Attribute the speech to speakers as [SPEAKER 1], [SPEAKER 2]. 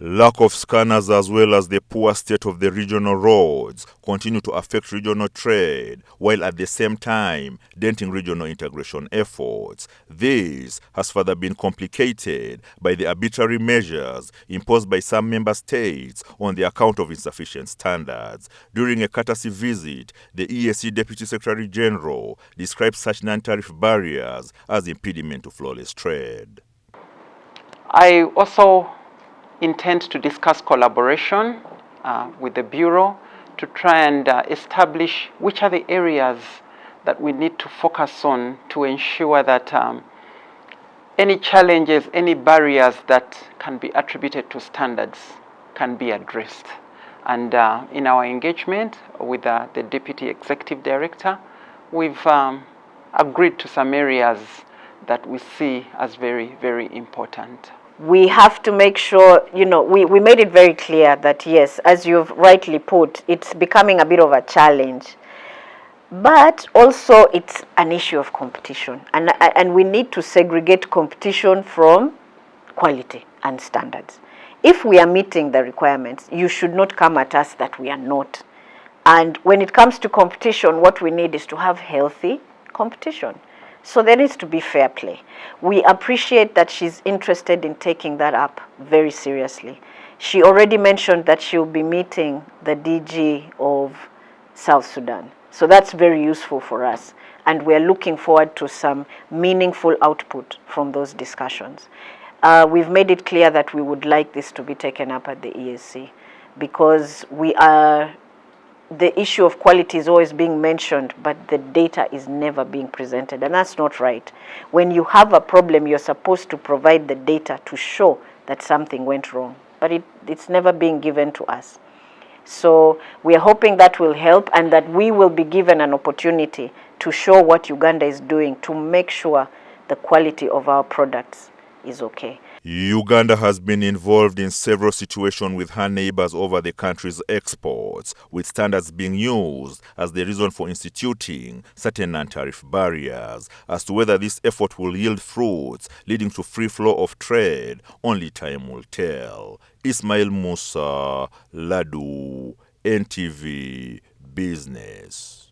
[SPEAKER 1] Lack of scanners as well as the poor state of the regional roads continue to affect regional trade, while at the same time denting regional integration efforts. This has further been complicated by the arbitrary measures imposed by some member states on the account of insufficient standards. During a courtesy visit, the EAC Deputy Secretary General described such non-tariff barriers as impediment to flawless trade.
[SPEAKER 2] I also intend to discuss collaboration with the Bureau to try and establish which are the areas that we need to focus on to ensure that any challenges, any barriers that can be attributed to standards can be addressed. And in our engagement with the Deputy Executive Director, we've agreed to some areas that we see as very, very important.
[SPEAKER 3] We have to make sure, we made it very clear that yes, as you've rightly put, it's becoming a bit of a challenge. But also it's an issue of competition. And we need to segregate competition from quality and standards. If we are meeting the requirements, you should not come at us that we are not. And when it comes to competition, what we need is to have healthy competition. So there needs to be fair play. We appreciate that she's interested in taking that up very seriously. She already mentioned that she'll be meeting the DG of South Sudan. So that's very useful for us. And we're looking forward to some meaningful output from those discussions. We've made it clear that we would like this to be taken up at the EAC because the issue of quality is always being mentioned, but the data is never being presented, and that's not right. When you have a problem, you're supposed to provide the data to show that something went wrong, but it's never being given to us. So we are hoping that will help and that we will be given an opportunity to show what Uganda is doing to make sure the quality of our products is okay.
[SPEAKER 1] Uganda has been involved in several situations with her neighbors over the country's exports, with standards being used as the reason for instituting certain non-tariff barriers. As to whether this effort will yield fruits, leading to free flow of trade, only time will tell. Ismail Musa, Ladu, NTV Business.